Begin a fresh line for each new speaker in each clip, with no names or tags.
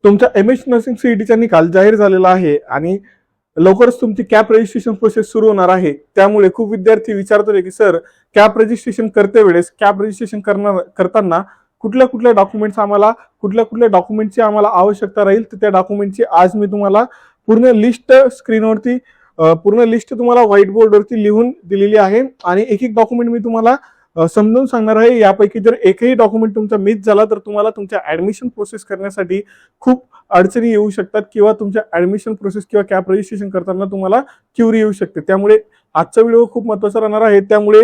तुमच्या MS nursing सीईटीचा निकाल जाहीर झालेला आहे आणि लवकरच तुमची कॅप रजिस्ट्रेशन प्रोसेस सुरू होणार आहे। त्यामुळे खूप विद्यार्थी विचारतोय की सर कॅप रजिस्ट्रेशन करते वेळेस कॅप रजिस्ट्रेशन करताना कुठल्या डॉक्युमेंटची आम्हाला आवश्यकता राहील, तर त्या डॉक्युमेंटची आज मी तुम्हाला पूर्ण लिस्ट स्क्रीनवरती पूर्ण लिस्ट तुम्हाला व्हाईट बोर्डवरती लिहून दिलेली आहे आणि एक एक डॉक्युमेंट मी तुम्हाला समजावून सांगणार आहे। यापैकी जर एकही डॉक्युमेंट तुमचा मिस झाला तर तुम्हाला तुमच्या ऍडमिशन प्रोसेस करण्यासाठी खूप अडचणी येऊ शकतात किंवा तुमच्या ऍडमिशन प्रोसेस किंवा कॅप रजिस्ट्रेशन करताना तुम्हाला क्युरी येऊ शकते। त्यामुळे आजचा व्हिडिओ खूप महत्त्वाचा राहणार आहे। त्यामुळे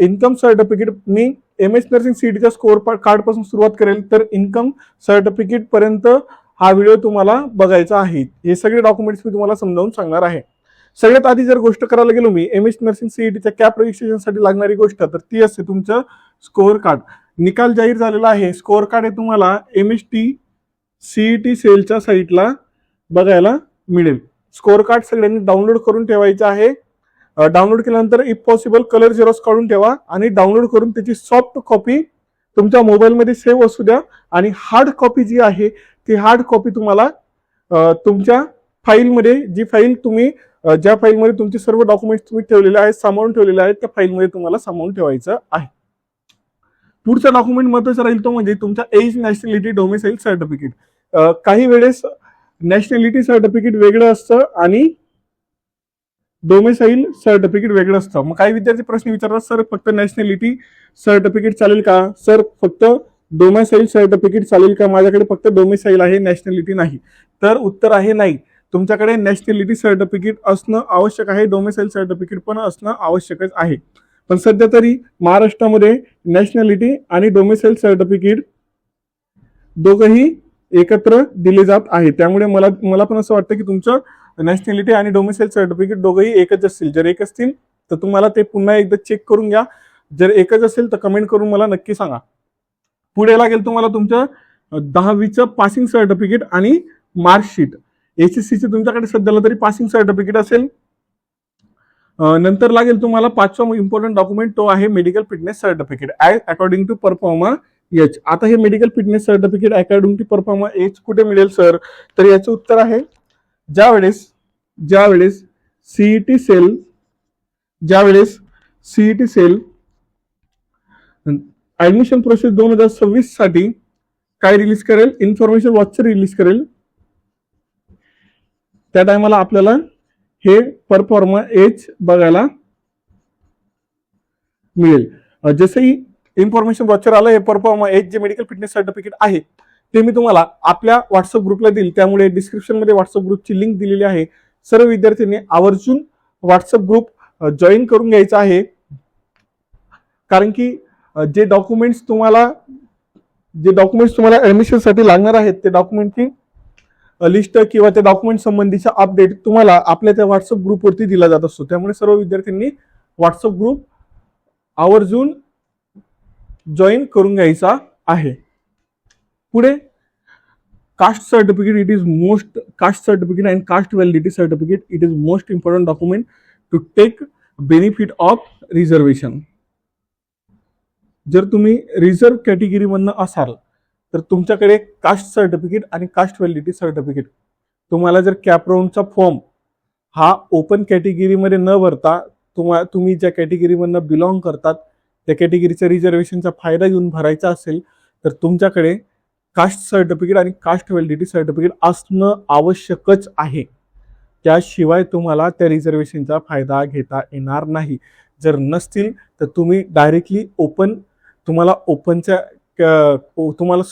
इन्कम सर्टिफिकेट मी एमएस नर्सिंग सीईटीच्या स्कोअर कार्ड पासून सुरुवात करेल तर इन्कम सर्टिफिकेट पर्यंत हा व्हिडिओ तुम्हाला बघायचा आहे। हे सगळे डॉक्युमेंट्स मी तुम्हाला समजावून सांगणार आहे। सगळ्यात आधी जर गोष्ट करायला गेलो मी एमएस नर्सिंग सीईटीच्या कॅप रजिस्ट्रेशनसाठी लागणारी गोष्ट तर ती असते तुमचं स्कोअर कार्ड। निकाल जाहीर झालेला आहे। स्कोअर कार्ड हे तुम्हाला एमएसटी सीईटी सेलच्या साईटला बघायला मिळेल। स्कोअर कार्ड सगळ्यांनी डाउनलोड करून ठेवायचं आहे। डाउनलोड केल्यानंतर इफ पॉसिबल कलर झेरॉक्स काढून ठेवा आणि डाउनलोड करून त्याची सॉफ्ट कॉपी तुमच्या मोबाईलमध्ये सेव्ह असू द्या आणि हार्ड कॉपी जी आहे ती हार्ड कॉपी तुम्हाला तुमच्या फाईलमध्ये ज्या फाईलमध्ये तुमचे सर्व डॉक्युमेंट्स तुम्ही ठेवलेले आहेत सामावून ठेवलेले आहेत त्या फाईलमध्ये तुम्हाला सामावून ठेवायचं आहे। पुढचा डॉक्युमेंट महत्त्वाचा राहील तो म्हणजे तुमचा एज नॅशनॅलिटी डोमिसाईल सर्टिफिकेट। काही वेळेस नॅशनॅलिटी सर्टिफिकेट वेगळं असतं आणि डोमिसाईल सर्टिफिकेट वेगळं असतं। मग काही विद्यार्थी प्रश्न विचारतात सर फक्त नॅशनॅलिटी सर्टिफिकेट चालेल का, सर फक्त डोमिसाईल सर्टिफिकेट चालेल का, माझ्याकडे फक्त डोमिसाईल आहे नॅशनॅलिटी नाही। तर उत्तर आहे नाही, तुमच्याकडे नॅशनॅलिटी सर्टिफिकेट असणं आवश्यक आहे, डोमिसाईल सर्टिफिकेट पण असणं आवश्यकच आहे। पण सध्या तरी महाराष्ट्रामध्ये नॅशनॅलिटी आणि डोमिसाईल सर्टिफिकेट दोघंही एकत्र दिले जात आहे। त्यामुळे मला पण असं वाटतं की तुमचं नॅशनॅलिटी आणि डोमिसाईल सर्टिफिकेट दोघंही एकच असतील। जर एक असतील तर तुम्हाला ते पुन्हा एकदा चेक करून घ्या, जर एकच असेल तर कमेंट करून मला नक्की सांगा। पुढे लागेल तुम्हाला तुमचं 10वीचं पासिंग सर्टिफिकेट आणि मार्कशीट। एसएससीचे तुमच्याकडे सध्याला तरी पासिंग सर्टिफिकेट असेल। नंतर लागेल तुम्हाला 5वा इम्पॉर्टंट डॉक्युमेंट तो आहे medical fitness certificate according to proforma H. आता हे medical fitness certificate according to proforma H कुठे मिळेल सर, तर याचं उत्तर आहे ज्यावेळेस सीईटी सेल ऍडमिशन प्रोसेस 2026 साठी काय रिलीज करेल, इन्फॉर्मेशन वॉचर रिलीज करेल, त्या टायमाला आपल्याला हे परफॉर्मा एच बघायला मिळेल। जसंही इन्फॉर्मेशन वॉचर आलं, हे pro forma H J medical fitness certificate आहे ते मी तुम्हाला आपल्या व्हॉट्सअप ग्रुपला देईल। त्यामुळे डिस्क्रिप्शन मध्ये व्हॉट्सअप ग्रुपची लिंक दिलेली आहे। सर्व विद्यार्थ्यांनी आवर्जून व्हॉट्सअप ग्रुप जॉईन करून घ्यायचा आहे, कारण की जे डॉक्युमेंट्स तुम्हाला ऍडमिशन साठी लागणार आहेत ते डॉक्युमेंटची लिस्ट किंवा त्या डॉक्युमेंट संबंधीचा अपडेट तुम्हाला आपल्या त्या व्हॉट्सअप ग्रुपवरती दिला जात असतो। त्यामुळे सर्व विद्यार्थ्यांनी व्हॉट्सअप ग्रुप आवर्जून जॉईन करून घ्यायचा आहे। पुढे caste certificate caste certificate and caste validity certificate it is most important document to take benefit of reservation. जर तुम्ही रिझर्व कॅटेगरी मधनं असाल तर तुमच्याकडे कास्ट सर्टिफिकेट आणि कास्ट व्हॅलिडिटी सर्टिफिकेट, तुम्हाला जर कॅप राऊंडचा फॉर्म हा ओपन कॅटेगरीमध्ये न भरता तुम्ही ज्या कॅटेगरीमधनं बिलॉंग करतात त्या कॅटेगरीचा रिझर्वेशनचा फायदा घेऊन भरायचा असेल तर तुमच्याकडे कास्ट सर्टिफिकेट आणि कास्ट व्हॅलिडिटी सर्टिफिकेट असणं आवश्यकच आहे। त्याशिवाय तुम्हाला त्या रिझर्वेशनचा फायदा घेता येणार नाही। जर नसतील तर तुम्ही डायरेक्टली तुम्हाला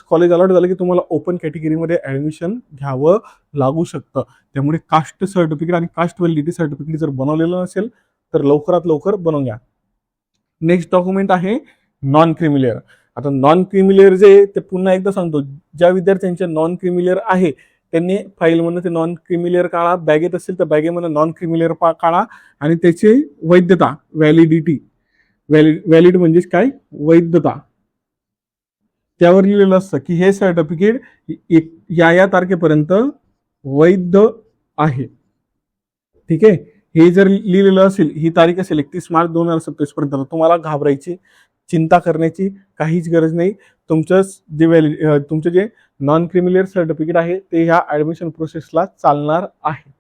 कॉलेज अलॉट झालं की तुम्हाला ओपन कॅटेगरीमध्ये ऍडमिशन घ्यावं लागू शकतं। त्यामुळे कास्ट सर्टिफिकेट आणि कास्ट व्हॅलिडिटी सर्टिफिकेट जर बनवलेलं नसेल तर लवकरात लवकर बनवून घ्या। नेक्स्ट डॉक्युमेंट आहे नॉन क्रिमिलेअर। आता नॉन क्रिमिलेअर जे ते पुन्हा एकदा सांगतो, ज्या विद्यार्थ्यांचे नॉन क्रिमिलेअर आहे त्यांनी फाईलमधून ते नॉन क्रिमिलेअर काढा, बॅगेत असेल तर बॅगेमध्ये नॉन क्रिमिलेअर काढा आणि त्याची वैधता व्हॅलिड म्हणजेच काय, वैधता त्यावर लिहिलेलं असतं की हे सर्टिफिकेट या तारखेपर्यंत वैध आहे। ठीक आहे, हे जर लिहिलेलं असेल, ही तारीख असेल 31 मार्च 2027 पर्यंत, तुम्हाला घाबरायची चिंता करण्याची काहीच गरज नाही। तुमचं तुमचे जे नॉन क्रिमिलियर सर्टिफिकेट आहे ते ह्या ऍडमिशन प्रोसेसला चालणार आहे.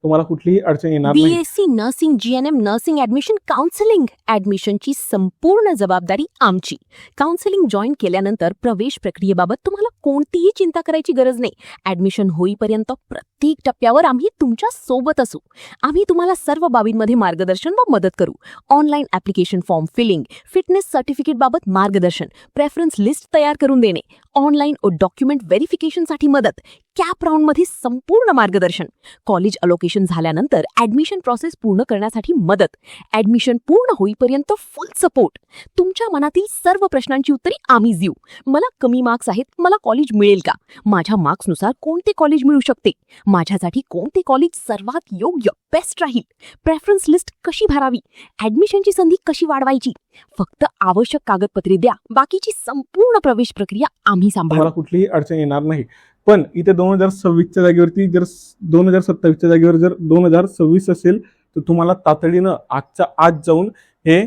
तुम्हाला कुठलीही अडचण येणार नाही.
BSc nursing, GNM nursing admission counselling ऍडमिशनची संपूर्ण जबाबदारी आमची. काउन्सिलिंग जॉईन केल्यानंतर प्रवेश प्रक्रियेबाबत तुम्हाला कोणतीही चिंता करायची गरज नाही. ऍडमिशन होईपर्यंत प्रत्येक टप्प्यावर आम्ही तुमच्या सोबत असू. आम्ही तुम्हाला सर्व बाबींमध्ये मार्गदर्शन व मदत करू. Online application form filling, fitness certificate बाबत मार्गदर्शन, प्रेफरन्स लिस्ट तयार करून देणे, ऑनलाईन डॉक्युमेंट व्हेरिफिकेशनसाठी मदत, कॅप राऊंडमध्ये संपूर्ण मार्गदर्शन, कॉलेज अलोकेशन झाल्यानंतर ऍडमिशन प्रोसेस पूर्ण करण्यासाठी मदत, ऍडमिशन पूर्ण होईपर्यंत फुल सपोर्ट. तुमच्या मनातील सर्व प्रश्नांची उत्तरे आम्ही देऊ. मला कमी मार्क्स आहेत, मला कॉलेज मिळेल का? माझ्या मार्क्सनुसार कोणते कॉलेज मिळू शकते? माझ्यासाठी कोणते कॉलेज सर्वात योग्य, बेस्ट राहील? प्रेफरन्स लिस्ट कशी भरावी? ऍडमिशनची संधी कशी वाढवायची? फक्त आवश्यक कागदपत्रे द्या, बाकीची संपूर्ण प्रवेश प्रक्रिया आम्ही सांभाळू.
कुठलीही अडचण येणार नाही. पण इथे 2026च्या जागेवरती जर 2027च्या जागेवर जर 2026 असेल तर तुम्हाला तातडीनं आजच्या आज जाऊन हे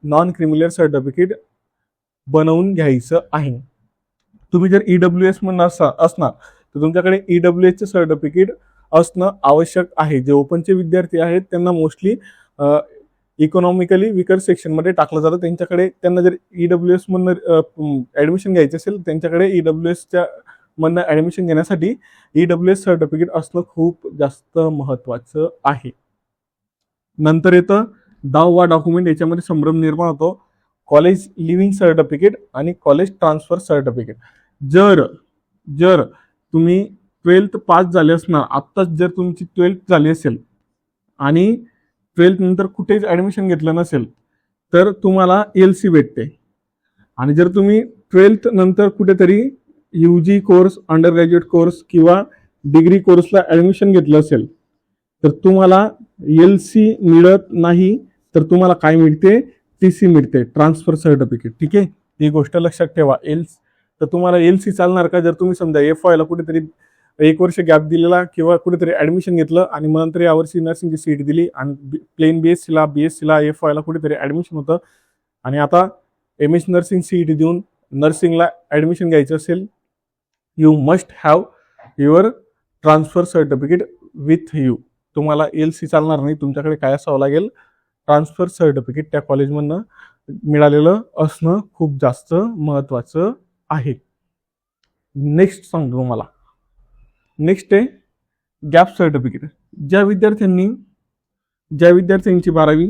नॉन क्रिमिलियर सर्टिफिकेट बनवून घ्यायचं आहे. तुम्ही जर EWS म्हणून असणार तर तुमच्याकडे EWS चे सर्टिफिकेट असणं आवश्यक आहे. जे ओपनचे विद्यार्थी आहेत त्यांना मोस्टली इकॉनॉमिकली विकर सेक्शनमध्ये टाकलं जातं. त्यांना जर EWS मधनं ऍडमिशन घ्यायचं असेल त्यांच्याकडे EWSच्या मधनं ऍडमिशन घेण्यासाठी EWS सर्टिफिकेट असणं खूप जास्त महत्वाचं आहे. नंतर येतं 10वा डॉक्युमेंट. याच्यामध्ये संभ्रम निर्माण होतो. कॉलेज लिव्हिंग सर्टिफिकेट आणि कॉलेज ट्रान्सफर सर्टिफिकेट. जर तुम्ही 12th पास झाले असणार, आत्ताच जर तुमची 12th झाली असेल आणि 12th नंतर कुठेच ऍडमिशन घेतलं नसेल तर तुम्हाला LC भेटते. आणि जर तुम्ही 12th नंतर कुठेतरी UG course, under graduate course किंवा डिग्री कोर्सला ऍडमिशन घेतलं असेल तर तुम्हाला LC मिळत नाही, तर तुम्हाला काय मिळते? TC मिळते, ट्रान्सफर सर्टिफिकेट. ठीक आहे, ही गोष्ट लक्षात ठेवा. तर तुम्हाला LC चालणार का? जर तुम्ही समजा FY ला कुठेतरी 1 वर्ष गॅप दिलेला किंवा कुठेतरी ऍडमिशन घेतलं आणि मग नंतर यावर्षी नर्सिंगची सीट दिली आणि प्लेन BSc ला FY ला कुठेतरी ऍडमिशन होतं आणि आता MS नर्सिंग CET देऊन नर्सिंगला ऍडमिशन घ्यायचं असेल, you must have your transfer certificate with you. तुम्हाला LC चालणार नाही. तुमच्याकडे काय असावं लागेल? ट्रान्सफर सर्टिफिकेट त्या कॉलेजमधनं मिळालेलं असणं खूप जास्त महत्वाचं आहे. नेक्स्ट सांगतो तुम्हाला. नेक्स्ट आहे गॅप सर्टिफिकेट. ज्या विद्यार्थ्यांची 12वी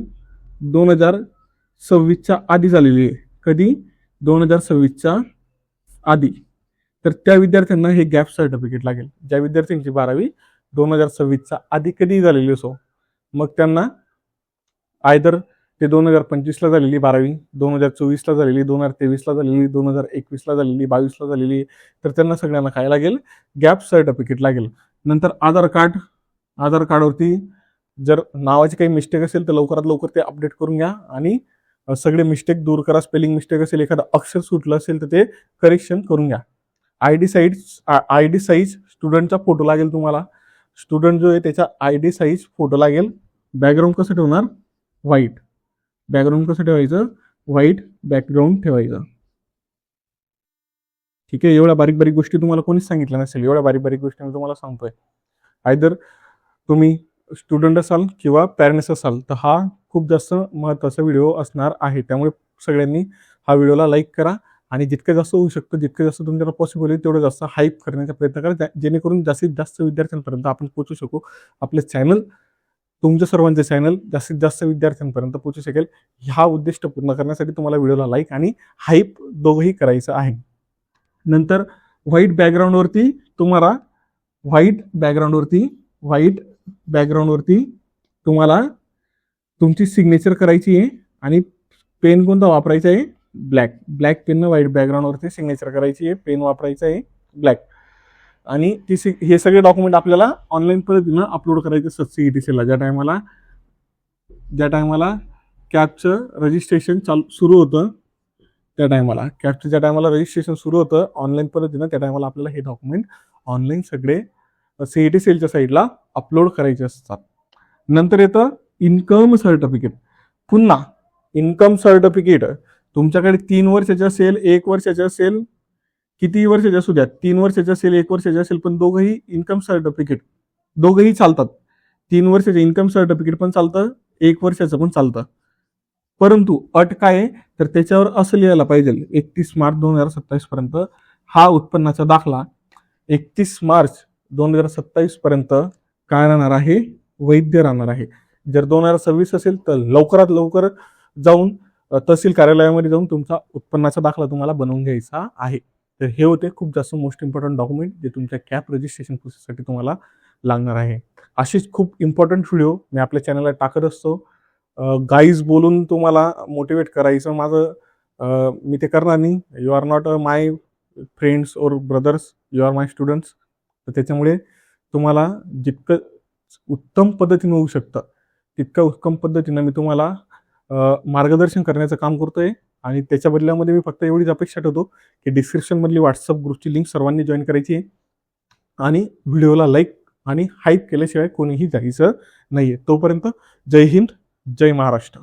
2026च्या आधी झालेली आहे, कधी? 2026च्या आधी, तर त्या विद्यार्थ्यांना हे गॅप सर्टिफिकेट लागेल. ज्या विद्यार्थ्यांची 12वी 2026च्या आधी कधी झालेली असो, मग त्यांना आयदर ते 2025ला झालेली 12वी, 2024ला झालेली, 2023ला झालेली, 2021ला झालेली, 22ला झालेली, तर त्यांना सगळ्यांना काय लागेल? गॅप सर्टिफिकेट लागेल. नंतर आधार कार्डवरती जर नावाची काही मिस्टेक असेल तर लवकरात लवकर ते अपडेट करून घ्या आणि सगळे मिस्टेक दूर करा. स्पेलिंग मिस्टेक असेल, एखादं अक्षर सुटलं असेल तर ते करेक्शन करून घ्या. ID साईज स्टुडंटचा फोटो लागेल तुम्हाला. स्टुडंट जो आहे त्याचा ID साईज फोटो लागेल. बॅकग्राऊंड कसं ठेवणार? व्हाईट. बॅकग्राऊंड कसं ठेवायचं? व्हाईट बॅकग्राऊंड ठेवायचं. ठीक आहे, एवढ्या बारीक बारीक गोष्टी तुम्हाला कोणीच सांगितल्या नसेल. एवढ्या बारीक बारीक गोष्टी मी तुम्हाला सांगतोय. आयदर तुम्ही स्टुडंट असाल किंवा पॅरेंट्स असाल तर हा खूप जास्त महत्त्वाचा व्हिडिओ असणार आहे. त्यामुळे सगळ्यांनी हा व्हिडिओला लाईक करा आणि जितकं जास्त होऊ शकतं, जितकं जास्त तुमच्याला पॉसिबल होईल तेवढं जास्त हाईप करण्याचा प्रयत्न करा, जेणेकरून जास्तीत जास्त विद्यार्थ्यांपर्यंत आपण पोहोचू शकू. आपले चॅनल, तुमच्या सर्वांचे चॅनल जास्तीत जास्त विद्यार्थ्यांपर्यंत पोहोचू शकेल. हा उद्दिष्ट पूर्ण करण्यासाठी तुम्हाला व्हिडिओला लाईक आणि हाईप दोघंही करायचं आहे. नंतर व्हाईट बॅकग्राऊंडवरती तुम्हाला तुमची सिग्नेचर करायची आहे आणि पेन कोणता वापरायचा आहे? ब्लॅक पेननं व्हाईट बॅकग्राऊंडवरती सिग्नेचर करायची आहे. पेन वापरायचा आहे ब्लॅक. आणि हे सगळे डॉक्युमेंट आपल्याला ऑनलाईन पद्धतीनं अपलोड करायचे असतात CETCला. ज्या टायमाला कॅपचं रजिस्ट्रेशन सुरू होतं, त्या टायमाला रजिस्ट्रेशन सुरू होतं ऑनलाईन पद्धतीनं, त्या टायमाला आपल्याला हे डॉक्युमेंट ऑनलाईन सगळे CETCच्या साईडला अपलोड करायचे असतात. नंतर येतं इन्कम सर्टिफिकेट. पुन्हा इन्कम सर्टिफिकेट तुमच्याकडे 3 वर्षाचे असेल, 1 वर्षाचे असेल कितीही वर्षाचे असू द्या, 3 वर्षाचे असेल, 1 वर्षाचे असेल, पण दोघंही इन्कम सर्टिफिकेट दोघंही चालतात. 3 वर्षाचे इन्कम सर्टिफिकेट पण चालतं, 1 वर्षाचं पण चालतं. परंतु अट काय आहे, तर त्याच्यावर असं लिहायला पाहिजे 31 मार्च 2027 पर्यंत हा उत्पन्नाचा दाखला 31 मार्च 2027 पर्यंत काय राहणार आहे, वैध राहणार आहे. जर 2026 असेल तर लवकरात लवकर जाऊन तहसील कार्यालयामध्ये जाऊन तुमचा उत्पन्नाचा दाखला तुम्हाला बनवून घ्यायचा आहे. तर हे होते खूप जास्त मोस्ट इम्पॉर्टंट डॉक्युमेंट जे तुमच्या कॅप रजिस्ट्रेशन प्रोसेससाठी तुम्हाला लागणार आहे. असेच खूप इम्पॉर्टंट व्हिडिओ मी आपल्या चॅनलला टाकत असतो. गाईज बोलून तुम्हाला मोटिवेट करायचं माझं मी ते करणार नाही. You are not my friends और brothers, you are my students. तर त्याच्यामुळे तुम्हाला जितकं उत्तम पद्धतीने होऊ शकतं तितकं उत्तम पद्धतीनं मी तुम्हाला मार्गदर्शन करण्याचं काम करतोय. आणि त्याच्या बदल्यामध्ये मी फक्त एवढीच अपेक्षा ठेवतो की डिस्क्रिप्शनमधली व्हॉट्सअप ग्रुपची लिंक सर्वांनी जॉईन करायची आहे आणि व्हिडिओला लाईक आणि हाईप केल्याशिवाय कोणीही जायचं नाहीये. तोपर्यंत जय हिंद, जय महाराष्ट्र.